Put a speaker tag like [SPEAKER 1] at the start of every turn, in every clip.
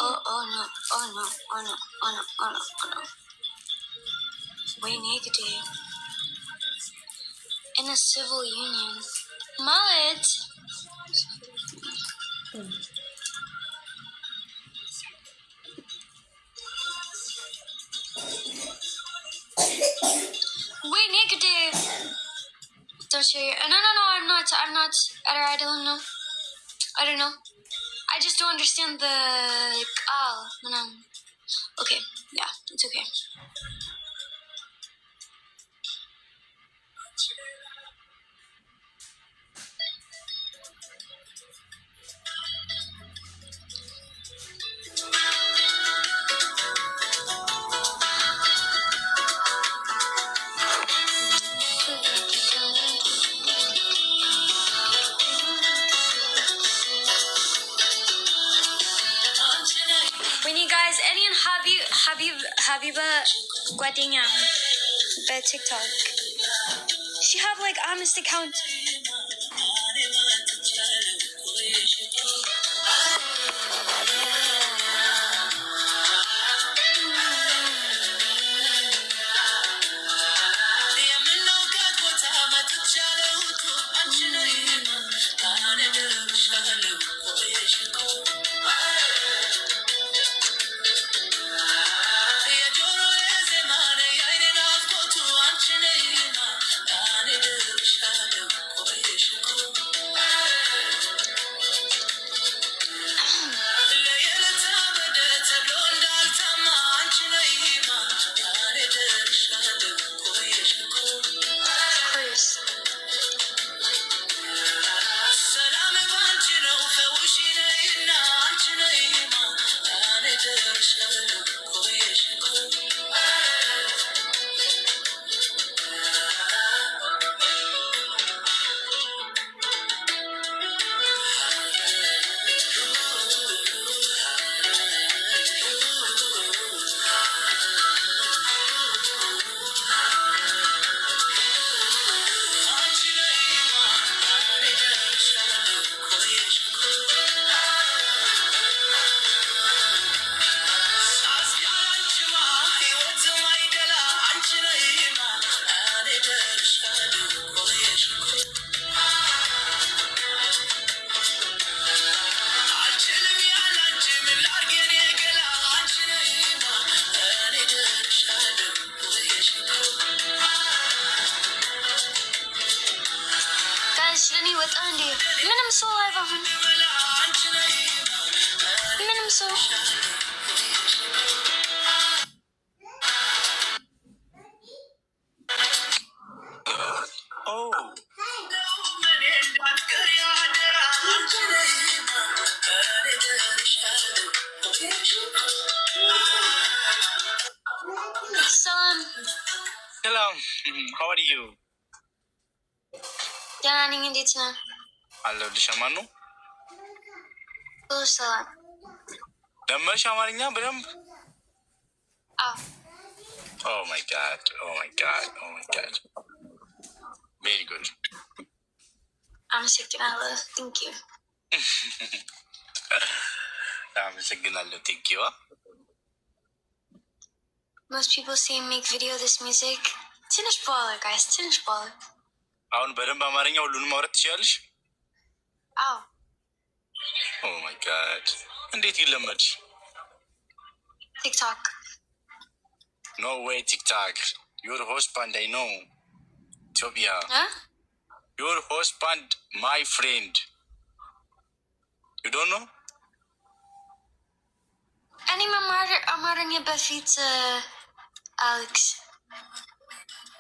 [SPEAKER 1] Oh no, oh no, oh no, oh no, oh no, oh no. Way negative. In a civil union. Mullet! Way negative! Don't share your... No, I'm not. I don't know. I don't know. I just don't understand the... no. Okay, yeah, it's okay. When you guys, any Habiba Guadinha, the TikTok. She have like honest account.
[SPEAKER 2] Oh. Salam. How are you?
[SPEAKER 1] Jangan ingin ditanya.
[SPEAKER 2] Halo, di Shamanu?
[SPEAKER 1] Salam.
[SPEAKER 2] Damar Shamarinya beram?
[SPEAKER 1] Ah.
[SPEAKER 2] Oh my god. Very good.
[SPEAKER 1] I'm sick and I love. Thank you.
[SPEAKER 2] Thank you.
[SPEAKER 1] Most people say make video this music. ትንሽ baller, guys. ትንሽ baller.
[SPEAKER 2] አሁን በደንብ አማርኛ ሁሉንም ማውራት ትችላለሽ?
[SPEAKER 1] አዎ።
[SPEAKER 2] Oh my god. እንዴት ይለመድሽ?
[SPEAKER 1] TikTok.
[SPEAKER 2] No way TikTok. Your husband I know. Ethiopia.
[SPEAKER 1] Huh?
[SPEAKER 2] Your husband, my friend. You don't know?
[SPEAKER 1] እኔ አማርኛ በፊት አሌክስ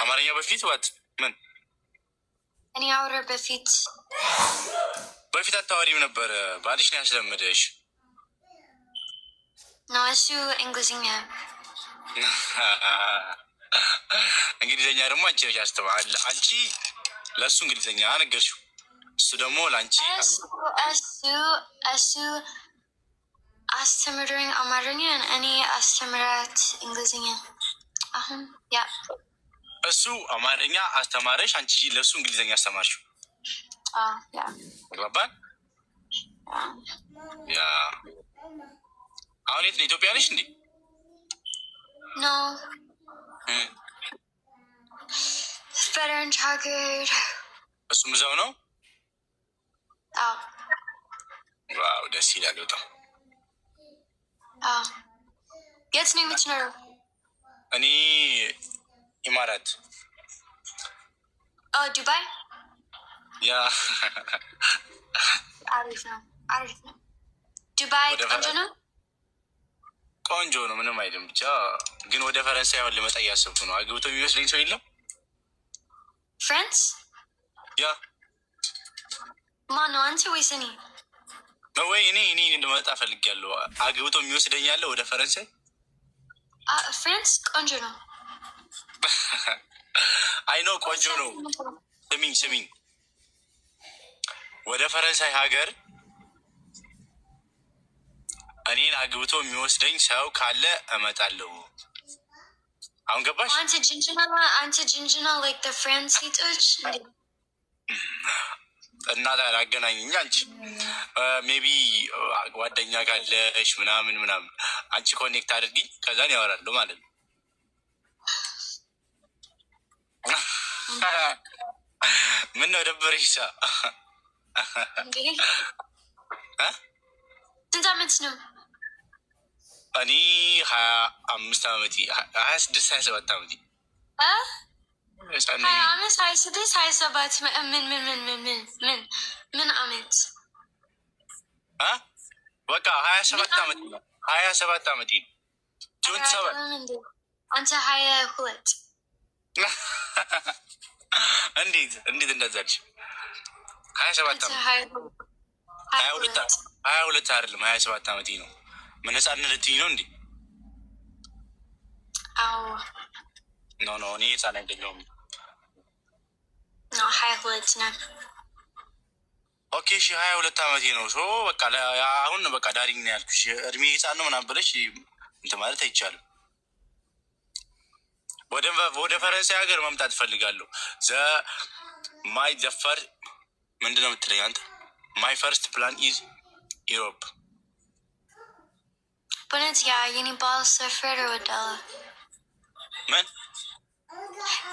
[SPEAKER 2] አማርኛ በፊት what? ምን?
[SPEAKER 1] እኔ አውራ በፊት
[SPEAKER 2] አታወሪም ነበር። ባልሽ ነው ያስለመደሽ።
[SPEAKER 1] ነው እሱ እንግሊዝኛ።
[SPEAKER 2] እንግሊዝኛ ደግሞ አንቺ ነሽ ያስተማር። አንቺ ለእሱ እንግሊዝኛ ነገርሽው፣ እሱ ደግሞ ለአንቺ
[SPEAKER 1] እሱ አስተምረኝ አማርኛ፣ እኔ አስተምራት እንግሊዝኛ። አሁን ያ
[SPEAKER 2] እሱ አማርኛ አስተማረሽ፣ አንቺ ለእሱ እንግሊዝኛ አስተማርሽው። ገባን? ያ አሁን አሁን የት ነው? ኢትዮጵያ ነሽ እንዴ?
[SPEAKER 1] ኖ ፈረንጅ ሀገር።
[SPEAKER 2] እሱም እዛው ነው?
[SPEAKER 1] አዎ።
[SPEAKER 2] ዋው ደስ ይላል በጣም።
[SPEAKER 1] አዎ። የት ነው የምትኖረው?
[SPEAKER 2] እኔ ኢማራት።
[SPEAKER 1] ዱባይ?
[SPEAKER 2] ያ
[SPEAKER 1] አሪፍ ነው፣ አሪፍ ነው። ዱባይ ቆንጆ ነው?
[SPEAKER 2] ቆንጆ ነው፣ ምንም አይልም። ብቻ ግን ወደ ፈረንሳይ አሁን ልመጣ እያሰብኩ ነው። አግብቶ የሚመስለኝ ሰው የለም?
[SPEAKER 1] ፍራንስ?
[SPEAKER 2] ያ
[SPEAKER 1] ማነው? አንተ ወይስ እኔ?
[SPEAKER 2] ወይ እኔ ልመጣ ፈልጊያለሁ። አግብቶ የሚወስደኝ ያለ ወደ ፈረንሳይ።
[SPEAKER 1] ፍራንስ ቆንጆ ነው።
[SPEAKER 2] አይ ነው ቆንጆ ነው። ስሚኝ፣ ወደ ፈረንሳይ ሀገር እኔን አግብቶ የሚወስደኝ ሰው ካለ እመጣለሁ። አሁን ገባሽ?
[SPEAKER 1] አንተ ጅንጅና ላይክ ፍራንስ ሴቶች
[SPEAKER 2] እና አገናኝኝ። አንቺ ሜቢ ጓደኛ ካለሽ ምናምን አንቺ ኮኔክት አድርጊኝ፣ ከዛን ያወራሉ ማለት ነው። ምን ነው ደበረሽ?
[SPEAKER 1] ስንት ዓመት ነው?
[SPEAKER 2] እኔ 25 ዓመቴ 26 27 ዓመቴ
[SPEAKER 1] 25 26 27 ምን ዓመት?
[SPEAKER 2] በቃ 27 ዓመት 27 ዓመቴ ነው።
[SPEAKER 1] አንተ 22
[SPEAKER 2] እንዴት እንደዛች 27 ዓመት 22 አይደለም 27 ዓመቴ ነው። ምን ህፃን ልትይኝ ነው እንዴ?
[SPEAKER 1] አዎ
[SPEAKER 2] ኖ እኔ ህፃን አይደለሁም።
[SPEAKER 1] 22 ነው።
[SPEAKER 2] ኦኬ እሺ 22 ዓመቴ ነው። ሶ በቃ አሁን በቃ ዳሪኝ ነው ያልኩሽ። እድሜ ህፃን ነው ምናምን ብለሽ እንትን ማለት አይቻልም። ወደ ፈረንሳይ ሀገር መምጣት እፈልጋለሁ። ማይ ዘፈር ምንድን ነው የምትለኝ አንተ? ማይ ፈርስት ፕላን ኢዝ ኢሮፕ።
[SPEAKER 1] በእውነት ያ የኔ ባል ሰፈር እወዳለሁ።
[SPEAKER 2] ምን?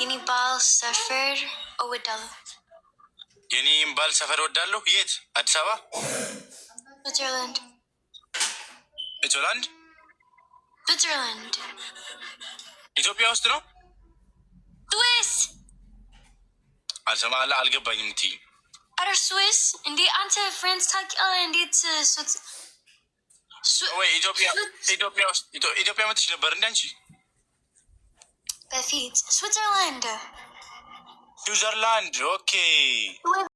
[SPEAKER 1] የኔ ባል ሰፈር እወዳለሁ።
[SPEAKER 2] የኔም ባል ሰፈር እወዳለሁ። የት? አዲስ አበባ?
[SPEAKER 1] ስዊትዘርላንድ።
[SPEAKER 2] ስዊትዘርላንድ?
[SPEAKER 1] ስዊትዘርላንድ
[SPEAKER 2] ኢትዮጵያ ውስጥ ነው?
[SPEAKER 1] ስዊስ?
[SPEAKER 2] አልገባኝም የምትይኝ።
[SPEAKER 1] ኧረ ስዊስ እንዴ አንተ ፍራንስ ታውቂያለህ? እንዴት
[SPEAKER 2] ወይ ኢትዮጵያ መጥሽ ነበር እንደ አንቺ
[SPEAKER 1] በፊት? ስዊትዘርላንድ
[SPEAKER 2] ኦኬ